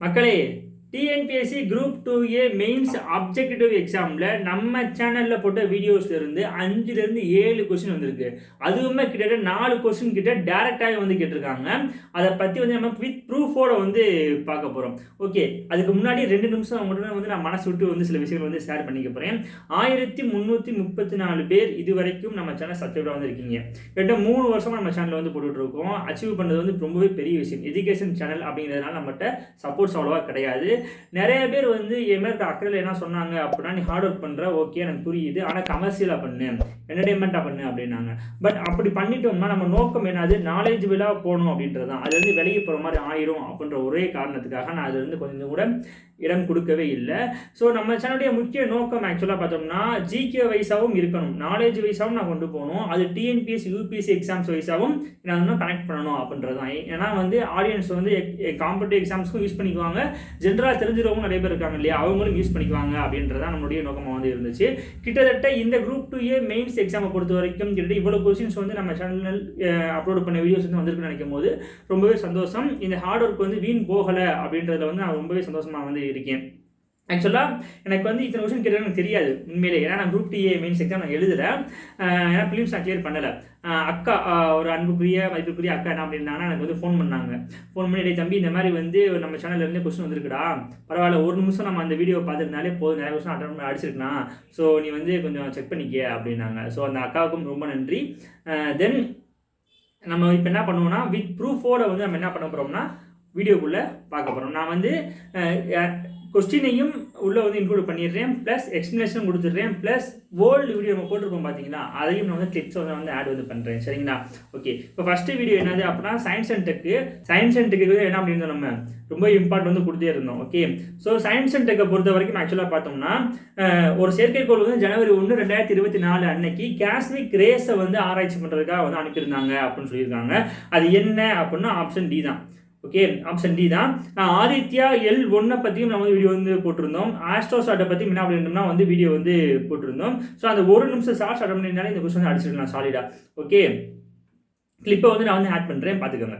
மக்களே, TNPSC group 2A mains objective எக்ஸாமில் நம்ம சேனலில் போட்ட வீடியோஸ்ல இருந்து 5லேருந்து 7 கொஸ்டின் வந்திருக்கு. அதுவுமே கிட்டத்தட்ட 4 கொஸ்டின் கிட்ட டேரெக்டாகவே வந்து கேட்டிருக்காங்க. அதை பற்றி வந்து நம்ம வித் ப்ரூஃபோட வந்து பார்க்க போகிறோம். ஓகே, அதுக்கு முன்னாடி 2 நிமிஷம் மட்டுமே வந்து நான் மனசு விட்டு வந்து சில விஷயங்கள் வந்து ஷேர் பண்ணிக்க போகிறேன். 1334 பேர் இது வரைக்கும் நம்ம சேனல் சப்ஸ்கிரைபராக வந்து இருக்கீங்க. கிட்ட 3 வருஷமாக நம்ம சேனலில் வந்து போட்டுட்டு இருக்கோம். அச்சீவ் பண்ணுறது வந்து ரொம்பவே பெரிய விஷயம். எஜுகேஷன் சேனல் அப்படிங்கிறதுனால நம்மகிட்ட சப்போர்ட்ஸ் அவ்வளோவா கிடையாது. நிறைய பேர் வந்து என் மேலே அக்கறையில் என்ன சொன்னாங்க அப்படின்னா, நீ ஹார்ட் ஒர்க் பண்ணுற, ஓகே எனக்கு புரியுது, ஆனால் கமர்ஷியலாக பண்ணு, என்டர்டைன்மெண்ட்டாக பண்ணு அப்படின்னாங்க. பட் அப்படி பண்ணிட்டோம்னா நம்ம நோக்கம் என்னது, நாலேஜபிளாக போகணும் அப்படின்றது தான். அது வந்து விலகி போகிற மாதிரி ஆயிரும் அப்படின்ற ஒரே காரணத்துக்காக நான் அது வந்து கொஞ்சம் கூட இடம் கொடுக்கவே இல்லை. ஸோ நம்ம சேனலுடைய முக்கிய நோக்கம் ஆக்சுவலாக பார்த்தோம்னா ஜிகே வைஸாகவும் இருக்கணும், நாலேஜ் வைஸாகவும் நான் கொண்டு போகணும், அது டிஎன்பிஎஸ்சி யூபிஎஸ்சி எக்ஸாம்ஸ் வைஸாகவும் நான் இன்னும் கனெக்ட் பண்ணணும் அப்படின்றது தான். ஏன்னா வந்து ஆடியன்ஸ் வந்து காம்படிட்டிவ் எக்ஸாம்ஸ்க்கும் யூஸ் பண்ணிக்குவாங்க, ஜென்ரலாக தெரிஞ்சிருவங்க நிறைய பேர் இருக்காங்க இல்லையா, அவங்களும் யூஸ் பண்ணிக்குவாங்க அப்படின்றதான் நம்மளுடைய நோக்கமாக வந்து இருந்துச்சு. கிட்டத்தட்ட இந்த குரூப் 2A மெயின்ஸ் எக்ஸாமை பொறுத்த வரைக்கும் கிட்டத்தட்ட இவ்வளோ கொஸ்டின்ஸ் வந்து நம்ம சேனல் அப்லோட் பண்ண வீடியோஸ் வந்து வந்திருக்குன்னு நினைக்கும் போது ரொம்பவே சந்தோஷம். இந்த ஹார்ட் ஒர்க் வந்து வீண் போகலை அப்படின்றதுல வந்து நான் ரொம்பவே சந்தோஷமாக வந்து இருக்கேன். ஆக்சுவலாக எனக்கு வந்து இத்தனை கொஸ்டின் கேட்டால் எனக்கு தெரியாது உண்மையிலே. ஏன்னா நான் குரூப் 2A மெயின்ஸ் எக்ஸாம் நான் எழுதலை, ஏன்னா ஃபிலிம்ஸ் நான் கிளியர் பண்ணலை. அக்கா, ஒரு அன்புக்குரிய மதிப்புக்குரிய அக்கா என்ன அப்படின்னாங்கன்னா எனக்கு வந்து ஃபோன் பண்ணாங்க. ஃபோன் பண்ணி, தம்பி இந்த மாதிரி வந்து நம்ம சேனல்லேருந்து கொஸ்டின் வந்திருக்குடா, பரவாயில்ல ஒரு நிமிஷம் நம்ம அந்த வீடியோ பார்த்துருந்தாலே போதும், நிறைய கொஸ்டின் அட்டன் பண்ணி அடிச்சிருக்கலாம், ஸோ நீ வந்து கொஞ்சம் செக் பண்ணிக்க அப்படின்னாங்க. ஸோ அந்த அக்காவுக்கும் ரொம்ப நன்றி. தென் நம்ம இப்போ என்ன பண்ணுவோம்னா வித் ப்ரூஃபோட வந்து நம்ம என்ன பண்ண போகிறோம்னா வீடியோக்குள்ளே பார்க்க போகிறோம். நான் வந்து கொஸ்டினையும் உள்ளே வந்து இன்க்ளூட் பண்ணிடுறேன், ப்ளஸ் எக்ஸ்ப்ளனேஷன் கொடுத்துட்றேன், ப்ளஸ் வேர்ல்டு வீடியோ நம்ம போட்டிருக்கோம் பார்த்தீங்களா, அதையும் நான் வந்து கிளிப்ஸை வந்து ஆட் வந்து பண்ணுறேன். சரிங்களா? ஓகே, இப்போ ஃபஸ்ட்டு வீடியோ என்னது அப்படின்னா சயின்ஸ் அண்ட் டெக்கு வந்து என்ன பண்ணியிருந்தோம், நம்ம ரொம்ப இம்பார்ட்டன்ட் வந்து கொடுத்தே இருந்தோம். ஓகே, ஸோ சயின்ஸ் அண்ட் டெக்கை பொறுத்த வரைக்கும் ஆக்சுவலாக பார்த்தோம்னா ஒரு செயற்கைக்கோள் வந்து ஜனவரி 1, 2024 அன்னைக்கு காஸ்மிக் ரேஸை வந்து ஆராய்ச்சி பண்ணுறதுக்காக வந்து அனுப்பியிருந்தாங்க அப்படின்னு சொல்லியிருக்காங்க. அது என்ன அப்படின்னா ஆப்ஷன் டி தான். ஓகே, ஆப்ஷன் டி தான். ஆதித்யா L1 பற்றியும் நம்ம வீடியோ வந்து போட்டிருந்தோம். ஆஸ்ட்ரோசாட்டை பற்றி என்ன பண்ணியிருந்தோம்னா வந்து வீடியோ வந்து போட்டிருந்தோம். ஸோ அந்த 1 நிமிஷம் ஷார்ட்ஸ் அட்டன் பண்ணியிருந்தாலே இந்த கொஸ்டின் அடிச்சிருக்கலாம் சாலிடா. ஓகே, கிளிப்பை வந்து நான் வந்து ஆட் பண்ணுறேன், பார்த்துக்கோங்க.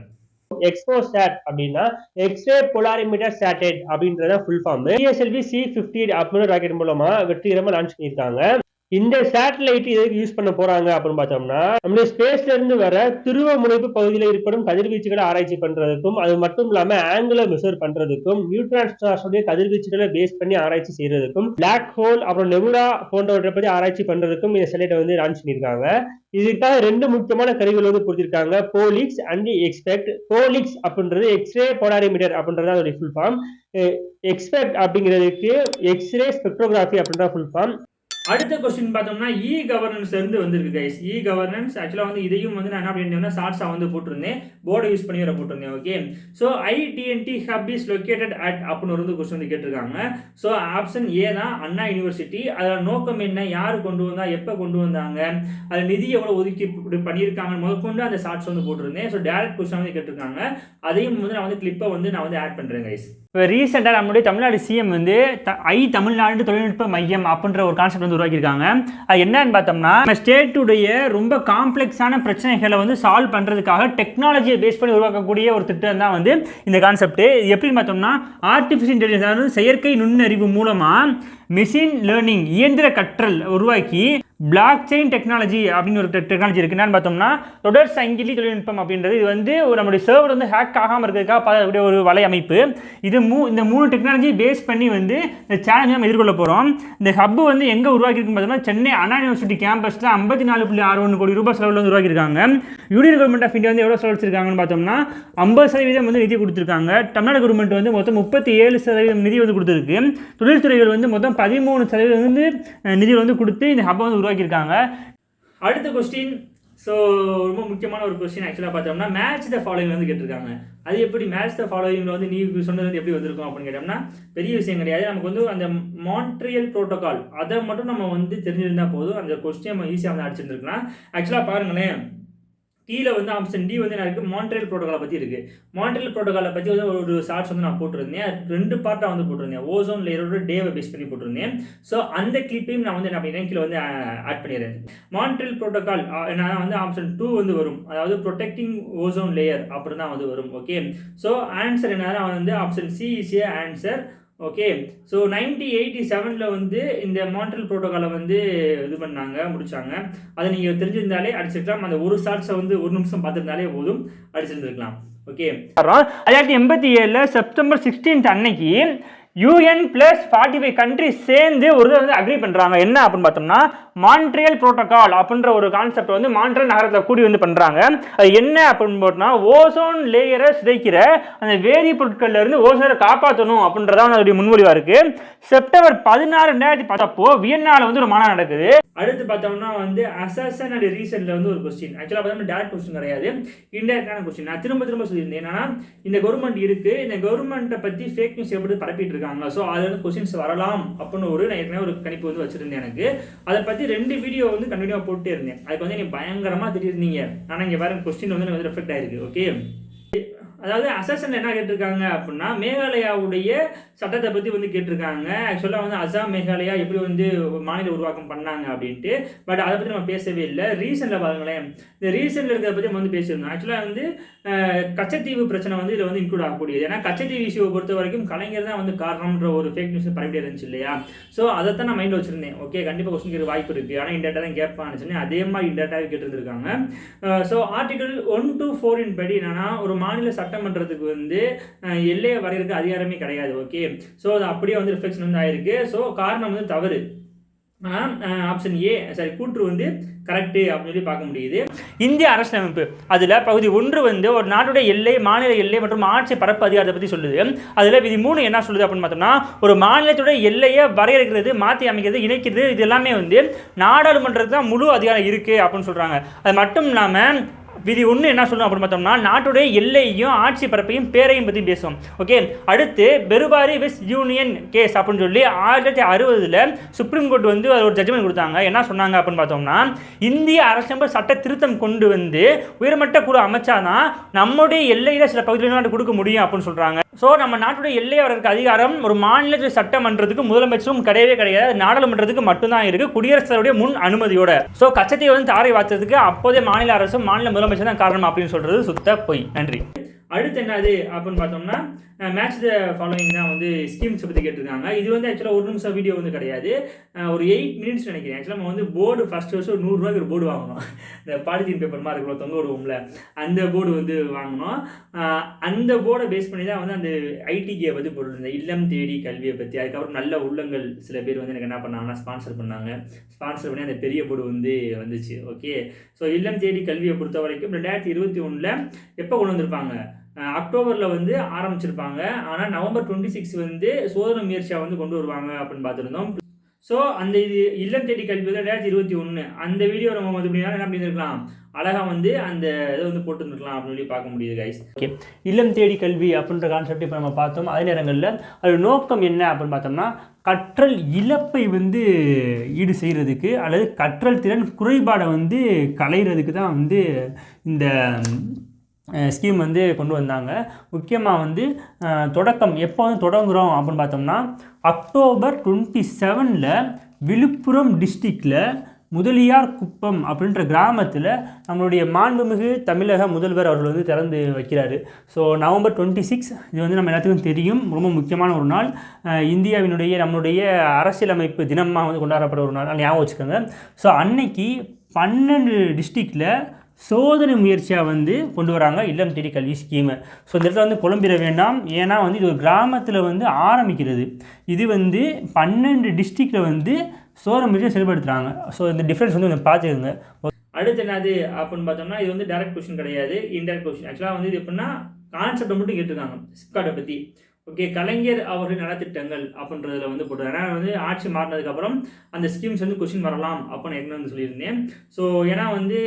எக்ஸ்போசாட் அப்படின்னா எக்ஸ்ரே போலாரிமீட்டர் சேட்டலைட் அப்படின்றத ஃபுல் ஃபார்ம். PSLV C-58 அப்படின்னு ராக்கெட் மூலமா வெற்றிகரமா லான்ச் பண்ணியிருக்காங்க. இந்த சேட்டலைட் எதுக்கு யூஸ் பண்ண போறாங்க அப்படின்னு பார்த்தோம்னா, நம்மளுடைய ஸ்பேஸ்ல இருந்து வர துருவ முனைப்பு பகுதியில் ஏற்படும் கதிர்வீச்சுகளை ஆராய்ச்சி பண்றதுக்கும், அது மட்டும் இல்லாம ஆங்குலர் மெஷர் பண்றதுக்கும், நியூட்ரான் ஸ்டார்ஸுடைய கதிர்வீச்சுகளை பேஸ் பண்ணி ஆராய்ச்சி செய்யறதுக்கும், பிளாக் ஹோல் அப்புறம் நெபுலா போன்றவற்றை பற்றி ஆராய்ச்சி பண்றதுக்கும் இந்த சேட்டலைட்டை வந்து லான்ச் பண்ணியிருக்காங்க. இதுக்காக 2 முக்கியமான கருவிகள் வந்து கொடுத்திருக்காங்க, போலிக்ஸ் அண்ட் எக்ஸ்பெக்ட். போலிக்ஸ் அப்படின்றது எக்ஸ்ரே போலாரிமீட்டர் அப்படின்றது அதோட ஃபுல் ஃபார்ம். எக்ஸ்பெக்ட் அப்படிங்கிறதுக்கு எக்ஸ்ரே ஸ்பெக்ட்ரோகிராஃபி அப்படின்ற ஃபுல் ஃபார்ம். அடுத்த கொஸ்டின் பார்த்தோம்னா இ கவர்னன்ஸ் இருந்து வந்திருக்கு கைஸ். இ கவர்னன்ஸ் ஆக்சுவலாக வந்து இதையும் வந்து நான் என்ன பண்ணியிருந்தேன்னா ஷார்ட்ஸாக வந்து போட்டிருந்தேன், போர்டை யூஸ் பண்ணி வர போட்டிருந்தேன். Okay, so ITNT hub is located at அப்படின்னு ஒரு கொஸ்டின் வந்து கேட்டிருக்காங்க. ஸோ ஆப்ஷன் ஏ தான், அண்ணா யூனிவர்சிட்டி. அதோட நோக்கம் என்ன, யார் கொண்டு வந்தா, எப்போ கொண்டு வந்தாங்க, அது நிதி எவ்வளோ ஒதுக்கி பண்ணியிருக்காங்க முதற்கொண்டு அந்த ஷார்ட்ஸ் வந்து போட்டிருந்தேன். ஸோ டேரக்ட் கொஸ்டின் வந்து கேட்டிருக்காங்க, அதையும் வந்து நான் வந்து கிளிப்பை வந்து நான் வந்து ஆட் பண்ணுறேன் கைஸ். இப்போ ரீசெண்டாக நம்மளுடைய தமிழ்நாடு சிஎம் வந்து தமிழ்நாடு தொழில்நுட்ப மையம் அப்படின்ற ஒரு கான்செப்ட் வந்து உருவாக்கியிருக்காங்க. அது என்னன்னு பார்த்தோம்னா, நம்ம ஸ்டேட்டுடைய ரொம்ப காம்ப்ளெக்ஸான பிரச்சனைகளை வந்து சால்வ் பண்ணுறதுக்காக டெக்னாலஜியை பேஸ் பண்ணி உருவாக்கக்கூடிய ஒரு திட்டம் தான் வந்து இந்த கான்செப்ட். எப்படின்னு பார்த்தோம்னா, ஆர்டிஃபிஷியல் இன்டெலிஜென்ஸ், அதாவது செயற்கை நுண்ணறிவு மூலமாக மெஷின் லேர்னிங் இயந்திர கற்றல் உருவாக்கி பிளாக் செயின் டெக்னாலஜி அப்படின்னு ஒரு டெக்னாலஜி இருக்குது. என்னன்னு பார்த்தோம்னா தொடர் சங்கிலி தொழில்நுட்பம் அப்படின்றது. இது வந்து நம்மளுடைய சர்வர் வந்து ஹேக் ஆகாமல் இருக்கிறதுக்காக பார்க்கக்கூடிய ஒரு வலை அமைப்பு. இது இந்த 3 டெக்னாலஜி பேஸ் பண்ணி வந்து இந்த சேலஞ்சை நம்ம எதிர்கொள்ள போகிறோம். இந்த ஹப்பு வந்து எங்கே உருவாக்கியிருக்குன்னு பார்த்தோம்னா சென்னை அண்ணா யூனிவர்சிட்டி கேம்பஸில் 54.61 கோடி ரூபாய் செலவில் வந்து உருவாக்கியிருக்காங்க. யூனியன் கவர்மெண்ட் ஆஃப் இந்தியா வந்து எவ்வளோ செலவழிச்சிருக்காங்கன்னு பார்த்தோம்னா 50% வந்து நிதி கொடுத்துருக்காங்க. தமிழ்நாடு கவர்மெண்ட் வந்து மொத்தம் 37% நிதி வந்து கொடுத்துருக்கு. தொழில்துறைகள் வந்து மொத்தம் 13% வந்து நிதி வந்து கொடுத்து இந்த ஹப்பை வந்து உருவாக்கியிருக்காங்க. அடுத்த கொஸ்டின், ஸோ ரொம்ப முக்கியமான ஒரு கொஸ்டின் ஆக்சுவலாக பார்த்தோம்னா மேட்ச் த ஃபாலோயிங் வந்து கேட்டிருக்காங்க. அது எப்படி மேட்ச் த ஃபாலோயிங்கில் வந்து நீ சொன்னது வந்து எப்படி வந்திருக்கும் அப்படின்னு கேட்டோம்னா பெரிய விஷயம் கிடையாது. நமக்கு வந்து அந்த மான்ட்ரியல் ப்ரோட்டோகால் அதை மட்டும் நம்ம வந்து தெரிஞ்சிருந்தால் போதும், அந்த கொஸ்டின் நம்ம ஈஸியாக வந்து அடிச்சிருந்துருக்கலாம். ஆக்சுவலாக பாருங்களேன், கீழே வந்து ஆப்ஷன் டி வந்து என்ன இருக்குது, மான்ட்ரியல் ப்ரோட்டோகாலை பற்றி இருக்குது. மான்ட்ரியல் ப்ரோட்டோகாலை பற்றி வந்து ஒரு ஷார்ட்ஸ் வந்து நான் போட்டிருந்தேன், 2 பார்ட்டாக வந்து போட்டிருந்தேன். ஓசோன் லேயரோட டேவை பேஸ் பண்ணி போட்டிருந்தேன். ஸோ அந்த கிளிப்பையும் நான் வந்து என்ன பண்ணிடுறேன், கீழே வந்து ஆட் பண்ணிடுறேன். மான்ட்ரியல் ப்ரோட்டோகால் நான் வந்து ஆப்ஷன் 2 வந்து வரும், அதாவது ப்ரொடெக்டிங் ஓசோன் லேயர் அப்படின்னு தான் வந்து வரும். ஓகே, ஸோ ஆன்சர் என்ன வந்து option C is A answer. Okay, so 1987 வந்து இந்த மான்ட்ரியல் ப்ரோட்டோகாலை வந்து இது பண்ணாங்க, முடிச்சாங்க. அதை நீங்கள் தெரிஞ்சிருந்தாலே அடிச்சிருக்கலாம். அந்த ஒரு ஷார்ட்ஸை வந்து 1 நிமிஷம் பார்த்துருந்தாலே போதும், அடிச்சிருந்துருக்கலாம். ஓகே, 1987 செப்டம்பர் 16 அன்னைக்கு UN + 45 கண்ட்ரிஸ் சேர்ந்து ஒரு இதை வந்து அக்ரி பண்ணுறாங்க. என்ன அப்படின்னு பார்த்தோம்னா மான்ட்ரியல் ப்ரோட்டோகால் அப்படின்ற ஒரு கான்செப்ட் வந்து மான்ட்ரியல் நகரத்தில் கூடி வந்து பண்ணுறாங்க. அது என்ன அப்படின்னு போட்டோம்னா ஓசோன் லேயரை சிதைக்கிற அந்த வேதிப்பொருட்கள்ல இருந்து ஓசோனை காப்பாற்றணும் அப்படின்றதான் அதோடைய முன்மொழிவாக இருக்குது. செப்டம்பர் 16, 2010 வியன்னாவில் வந்து ஒரு மாநாடு நடக்குது. அடுத்து பார்த்தோம்னா வந்து அசர்ஷன் அண்ட் ரீசன்ல வந்து ஒரு கொஸ்டின். ஆக்சுவலாக பார்த்தோம்னா டேரக்ட் கொஸ்டின் கிடையாது, இன்டெரக்டான கொஸ்டின். நான் திரும்ப சொல்லியிருந்தேன் என்னன்னா, இந்த கவர்மெண்ட் இருக்கு, இந்த கவர்மெண்ட்டை பற்றி ஃபேக் நியூஸ் எப்படி பரப்பிட்டு இருக்காங்க, ஸோ அதில் வந்து கொஸ்டின்ஸ் வரலாம் அப்படின்னு நான் ஏற்கனவே ஒரு கணிப்பு வந்து வச்சிருந்தேன். எனக்கு அதை பற்றி 2 வீடியோ வந்து கண்டினியூவாக போட்டே இருந்தேன். அதுக்கு வந்து நீங்கள் பயங்கரமாக திட்டிருந்தீங்க. ஆனால் இங்கே வேற கொஸ்டின் வந்து எனக்கு ரெஃப்ளெக்ட் ஆயிருக்கு. ஓகே, அதாவது அசர்ஷன் என்ன கேட்டிருக்காங்க அப்படின்னா மேகாலயாவுடைய சட்டத்தை பற்றி வந்து கேட்டிருக்காங்க. ஆக்சுவலாக வந்து அசாம் மேகாலயா எப்படி வந்து மாநில உருவாக்கம் பண்ணாங்க அப்படின்ட்டு. பட் அதை பற்றி நம்ம பேசவே இல்லை. ரீசனில் பாருங்களேன், இந்த ரீசனில் இருக்கிறத பற்றி நம்ம வந்து பேசியிருந்தோம். ஆக்சுவலாக வந்து கச்சத்தீவு பிரச்சனை வந்து இதில் வந்து இன்க்ளூட் ஆகக்கூடியது. ஏன்னா கச்சத்தீவு இஷ்யூவை பொறுத்த வரைக்கும் கலைஞர் தான் வந்து காரணம்ன்ற ஒரு ஃபேக் நியூஸ் பரவிட்டே இருந்துச்சு இல்லையா. ஸோ அதைத்தான் நான் மைண்டில் வச்சிருந்தேன். ஓகே, கண்டிப்பாக கொஸ்டின் கேட்க வாய்ப்பு இருக்குது, ஆனால் இன்டெரக்டாக தான் கேட்பான்னு சொன்னேன். அதே மாதிரி இன்டெரக்டாகவே கேட்டிருந்திருக்காங்க. ஸோ ஆர்டிகல் 1 to 4 படி என்னன்னா, ஒரு மாநில சட்டமன்றத்துக்கு வந்து எல்லையை வரையறுக்க அதிகாரமே கிடையாது. ஓகே, ஸோ அது அப்படியே வந்து ரிஃப்ளெக்ஷன் வந்து ஆயிருக்கு. ஸோ காரணம் வந்து தவறு. ஆனால் ஆப்ஷன் ஏ சரி கூற்று வந்து கரெக்டு அப்படின்னு சொல்லி பார்க்க முடியுது. இந்திய அரசியலமைப்பு அதில் பகுதி 1 வந்து ஒரு நாட்டுடைய எல்லை, மாநில எல்லை மற்றும் ஆட்சி பரப்பு அதிகாரத்தை பற்றி சொல்லுது. அதில் விதி 3 என்ன சொல்லுது அப்படின்னு பார்த்தோம்னா, ஒரு மாநிலத்துடைய எல்லையை வரையறுக்கிறது, மாற்றி அமைக்கிறது, இணைக்கிறது, இது எல்லாமே வந்து நாடாளுமன்றத்துக்கு தான் முழு அதிகாரம் இருக்குது அப்படின்னு சொல்கிறாங்க. அது மட்டும் இல்லாமல் விதி 1 என்ன சொல்லணும் அப்படின்னு பார்த்தோம்னா, நாட்டுடைய எல்லையையும் ஆட்சி பரப்பையும் பேரையும் பற்றி பேசுவோம். ஓகே, அடுத்து பெருபாரி வெஸ்ட் யூனியன் கேஸ் அப்படின்னு சொல்லி 1960 சுப்ரீம் கோர்ட் வந்து ஒரு ஜட்ஜ்மெண்ட் கொடுத்தாங்க. என்ன சொன்னாங்க அப்படின்னு பார்த்தோம்னா, இந்திய அரசியலமைப்பு சட்ட திருத்தம் கொண்டு வந்து உயர்மட்ட குழு அமைச்சாதான் நம்முடைய எல்லையில் சில பகுதிகள் கொடுக்க முடியும் அப்படின்னு சொல்கிறாங்க. ஸோ நம்ம நாட்டுடைய எல்லையை வரையறுக்க அதிகாரம் ஒரு மாநில சட்டமன்றத்துக்கு முதலமைச்சரும் கிடையவே கிடையாது, நாடாளுமன்றத்துக்கு மட்டும்தான் இருக்குது, குடியரசுத் தலைவருடைய முன் அனுமதியோட. ஸோ கச்சத்தீவை வந்து தாரை வார்த்ததுக்கு அப்போதே மாநில அரசும் மாநில முதலமைச்சர் தான் காரணம் அப்படின்னு சொல்றது சுத்த பொய். நன்றி. அடுத்து என்னது அப்படின்னு பார்த்தோம்னா, மேட்ச் த ஃபாலோயிங் தான் வந்து ஸ்கீம்ஸ் பற்றி கேட்டிருக்காங்க. இது வந்து ஆக்சுவலாக 1 நிமிஷம் வீடியோ வந்து கிடையாது, ஒரு 8 மினிட்ஸ் நினைக்கிறேன். ஆக்சுவலாக நம்ம வந்து போர்டு ஃபஸ்ட் வருஷம் 100 ரூபாய்க்கு ஒரு போர்டு வாங்கணும். இந்த பாலித்தீன் பேப்பர் மாதிரி இருக்கிற தொங்க விடுவோம்ல, அந்த போர்டு வந்து வாங்கணும். அந்த போர்டை பேஸ் பண்ணி தான் வந்து அந்த ஐடிகே பற்றி போட்டிருந்தேன், இல்லம் தேடி கல்வியை பற்றி. அதுக்கப்புறம் நல்ல உள்ளங்கள் சில பேர் வந்து எனக்கு என்ன பண்ணாங்கன்னா ஸ்பான்சர் பண்ணாங்க. ஸ்பான்சர் பண்ணி அந்த பெரிய போர்டு வந்து வந்துச்சு. ஓகே, ஸோ இல்லம் தேடி கல்வியை பொறுத்த வரைக்கும் 2021 எப்போ கொண்டு வந்திருப்பாங்க, அக்டோபரில் வந்து ஆரம்பிச்சிருப்பாங்க. ஆனால் நவம்பர் 26 வந்து சோதனை முயற்சியாக வந்து கொண்டு வருவாங்க அப்படின்னு பார்த்துருந்தோம். ஸோ அந்த இது இல்லம் தேடி கல்வி வந்து 2021 அந்த வீடியோ நம்ம வந்து எப்படின்னா என்ன பண்ணியிருக்கலாம், அழகாக வந்து அந்த இதை வந்து போட்டுருந்துருக்கலாம் அப்படின்னு சொல்லி பார்க்க முடியுது கைஸ். ஓகே, இல்லம் தேடி கல்வி அப்படின்ற கான்செப்ட் இப்போ நம்ம பார்த்தோம். அதே நேரங்களில் அது நோக்கம் என்ன அப்படின்னு பார்த்தோம்னா, கற்றல் இழப்பை வந்து ஈடு செய்கிறதுக்கு அல்லது கற்றல் திறன் குறைபாடை வந்து களைகிறதுக்கு தான் வந்து இந்த ஸ்கீம் வந்து கொண்டு வந்தாங்க. முக்கியமாக வந்து தொடக்கம் எப்போ வந்து தொடங்குகிறோம் அப்படின்னு பார்த்தோம்னா, அக்டோபர் 27 விழுப்புரம் டிஸ்ட்ரிக்டில் முதலியார் குப்பம் அப்படின்ற கிராமத்தில் நம்மளுடைய மாண்புமிகு தமிழக முதல்வர் அவர்கள் வந்து திறந்து வைக்கிறாரு. ஸோ நவம்பர் 26 இது வந்து நம்ம எல்லாத்துக்கும் தெரியும், ரொம்ப முக்கியமான ஒரு நாள். இந்தியாவினுடைய நம்மளுடைய அரசியலமைப்பு தினமாக வந்து கொண்டாடப்படுற ஒரு நாள், ஞாபகம் வச்சுக்கோங்க. ஸோ அன்னைக்கு 12 டிஸ்ட்ரிக்டில் சோதனை முயற்சியாக வந்து கொண்டு வராங்க இல்லம் தேடி கல்வி ஸ்கீமு. ஸோ இந்த இடத்துல வந்து குழம்பிட வேண்டாம், ஏன்னா வந்து இது ஒரு கிராமத்தில் வந்து ஆரம்பிக்கிறது. இது வந்து 12 டிஸ்ட்ரிக்டில் வந்து சோதனை முயற்சியை செயல்படுத்துகிறாங்க. ஸோ இந்த டிஃப்ரென்ஸ் வந்து கொஞ்சம் பார்த்துக்கோங்க. அடுத்து என்னது அப்படின்னு பார்த்தோம்னா, இது வந்து டைரக்ட் கொஸ்டின் கிடையாது, இன்டைரக்ட் கொஸ்டின். ஆக்சுவலாக வந்து இது எப்படின்னா கான்செப்டை மட்டும் கேட்டிருக்காங்க சிப்காட்டை பற்றி. ஓகே, கலைஞர் அவர்கள் நலத்திட்டங்கள் அப்படின்றதுல வந்து போட்டுருக்காங்க. ஏன்னா வந்து ஆட்சி மாறினதுக்கப்புறம் அந்த ஸ்கீம்ஸ் வந்து கொஸ்டின் வரலாம் அப்படின்னு ஏற்கனவே வந்து சொல்லியிருந்தேன். ஸோ ஏன்னா வந்து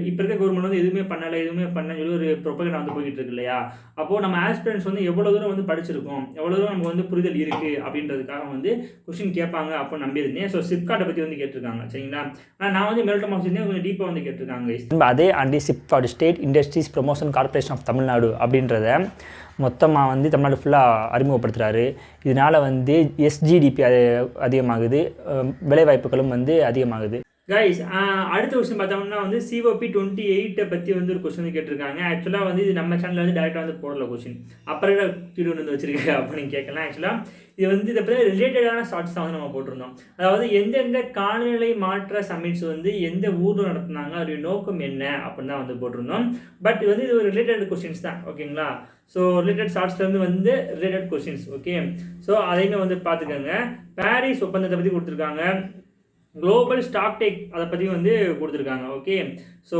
இப்போ இருக்க கவர்மெண்ட் வந்து எதுவுமே பண்ணலன்னு சொல்லி ஒரு ப்ரொபகண்டா வந்து போய்கிட்டு இருக்கு இல்லையா? அப்போது நம்ம ஆஸ்பிரண்ட்ஸ் வந்து எவ்வளோ தூரம் வந்து படிச்சிருக்கோம், எவ்வளோ தூரம் நமக்கு வந்து புரிதல் இருக்குது அப்படின்றதுக்காக வந்து கொஸ்டின் கேட்பாங்க அப்படின்னு நம்பியிருந்தேன். ஸோ சிப்காட்டை பற்றி வந்து கேட்டிருக்காங்க சரிங்களா. ஆனால் நான் வந்து மெல்டம் ஆஃப் கொஞ்சம் டீப்பாக வந்து கேட்டிருக்காங்க. அதே and SIPCOT state industries promotion corporation of Tamil Nadu அப்படின்றத மொத்தமாக வந்து தமிழ்நாடு ஃபுல்லாக அறிமுகப்படுத்துகிறாரு. இதனால் வந்து எஸ்ஜிடிபி அதிகமாகுது, வேலைவாய்ப்புகளும் வந்து அதிகமாகுது. கைஸ், அடுத்த கொஸ்டின் பார்த்தோம்னா வந்து COP28 பற்றி வந்து ஒரு கொஸ்டின் வந்து கேட்டிருக்காங்க. ஆக்சுவலாக வந்து இது நம்ம சேனலில் வந்து டேரெக்டாக வந்து போடல கொஸ்டின், அப்புறம் வீடியோ வந்து வச்சிருக்கேன் அப்படின்னு கேட்கலாம். ஆக்சுவலாக இது வந்து இதை பற்றி ரிலேட்டடான ஷார்ட்ஸ் தான் வந்து நம்ம போட்டிருந்தோம். அதாவது எந்தெந்த காலநிலை மாற்ற சமிட்ஸ் வந்து எந்த ஊரில் நடத்துனாங்க, அதோடைய நோக்கம் என்ன அப்படின்னு தான் வந்து போட்டிருந்தோம். பட் இது வந்து இது ஒரு ரிலேட்டட் கொஸ்டின்ஸ் தான், ஓகேங்களா. ஸோ ரிலேட்டட் ஷார்ட்ஸ்லேருந்து வந்து ரிலேட்டட் கொஸ்டின்ஸ், ஓகே. ஸோ அதையுமே வந்து பார்த்துக்கோங்க. பாரிஸ் ஒப்பந்தத்தை பற்றி கொடுத்துருக்காங்க, குளோபல் ஸ்டாக் டேக் அதை பற்றி வந்து கொடுத்துருக்காங்க, ஓகே. ஸோ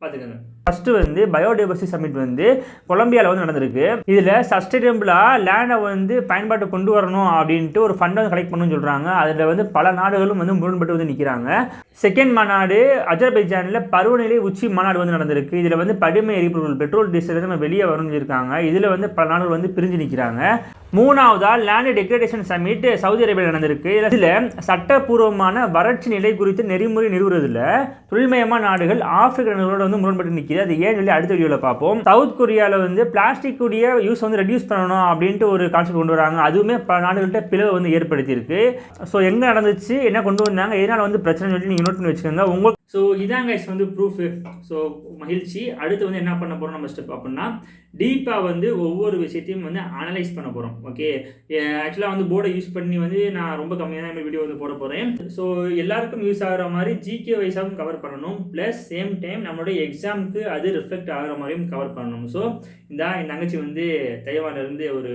பார்த்துக்கோங்க. ஃபஸ்ட்டு வந்து பயோடைவர்சிட்டி சமிட் வந்து கொலம்பியாவில் வந்து நடந்திருக்கு. இதில் சஸ்டைனபிளாக லேண்டை வந்து பயன்பாட்டு கொண்டு வரணும் அப்படின்ட்டு ஒரு ஃபண்டை வந்து கலெக்ட் பண்ணணும்னு சொல்கிறாங்க. அதில் வந்து பல நாடுகளும் வந்து முரண்பட்டு வந்து நிற்கிறாங்க. செகண்ட் மாநாடு அஜர்பைஜானில் பருவநிலை உச்சி மாநாடு வந்து நடந்திருக்கு. இதில் வந்து படிமை எரிபொருள் பெட்ரோல் டீசல் நம்ம வெளியே வரும்னு சொல்லியிருக்காங்க. இதில் வந்து பல நாடுகள் வந்து பிரிஞ்சு நிற்கிறாங்க. மூணாவதாக லேண்ட் டெக்ரேடேஷன் சமிட் சவுதி அரேபியாவில் நடந்திருக்கு. இதில் சட்டப்பூர்வமான வறட்சி நிலை குறித்து நெறிமுறை நிறுவுறதில் தொழில்மயமான நாடுகள் ஆப்பிரிக்க நாடுகளோட வந்து முரண்பட்டு நிற்கிது. அது ஏன் சொல்லி அடுத்த வீடியோவில் பார்ப்போம். சவுத் கொரியாவில் வந்து பிளாஸ்டிக் உடைய யூஸ் வந்து ரெடியூஸ் பண்ணணும் அப்படின்ட்டு ஒரு கான்செப்ட் கொண்டு வராங்க. அதுவுமே பல நாடுகள்கிட்ட பிளவு வந்து ஏற்படுத்தியிருக்கு. ஸோ எங்கே நடந்துச்சு, என்ன கொண்டு வந்தாங்க, எதனால் வந்து பிரச்சனை சொல்லி நீங்கள் நோட் பண்ணி வச்சுக்கோங்க. உங்களுக்கு ஸோ இதாங்க வந்து ப்ரூஃபு. ஸோ மகிழ்ச்சி. அடுத்து வந்து என்ன பண்ண போகிறோம் நம்ம ஸ்டெப் அப்படின்னா, டீப்பாக வந்து ஒவ்வொரு விஷயத்தையும் வந்து அனலைஸ் பண்ண போகிறோம், ஓகே. ஆக்சுவலாக வந்து போர்டை யூஸ் பண்ணி வந்து நான் ரொம்ப கம்மியாக தான் வீடியோ வந்து போட போகிறேன். ஸோ எல்லாருக்கும் யூஸ் ஆகிற மாதிரி ஜிகே வைஸாகவும் கவர் பண்ணணும், ப்ளஸ் சேம் டைம் நம்மளுடைய எக்ஸாமுக்கு அது ரிஃப்ளெக்ட் ஆகிற மாதிரியும் கவர் பண்ணணும். ஸோ என் தங்கச்சி வந்து தைவானிலேருந்து ஒரு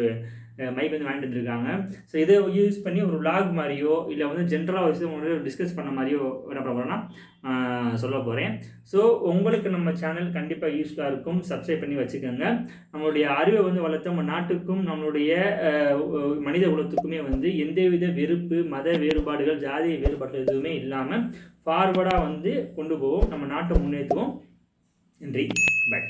மைக் வந்து வாங்கிட்டு வந்துருக்காங்க. ஸோ இதை யூஸ் பண்ணி ஒரு vlog மாதிரியோ இல்லை வந்து ஜென்ரலாக ஒரு விஷயம் டிஸ்கஸ் பண்ண மாதிரியோ என்ன பண்ண போகிறேன்னா சொல்ல போகிறேன். ஸோ உங்களுக்கு நம்ம சேனல் கண்டிப்பாக யூஸ்ஃபுல்லாக இருக்கும், சப்ஸ்கிரைப் பண்ணி வச்சுக்கோங்க. நம்மளுடைய அறிவை வந்து வளர்த்த நம்ம நாட்டுக்கும் நம்மளுடைய மனித குலத்துக்குமே வந்து எந்தவித வெறுப்பு, மத வேறுபாடுகள், ஜாதிய வேறுபாடுகள் எதுவுமே இல்லாமல் ஃபார்வர்டாக வந்து கொண்டு போவோம், நம்ம நாட்டை முன்னேற்றுவோம். நன்றி, பாய்.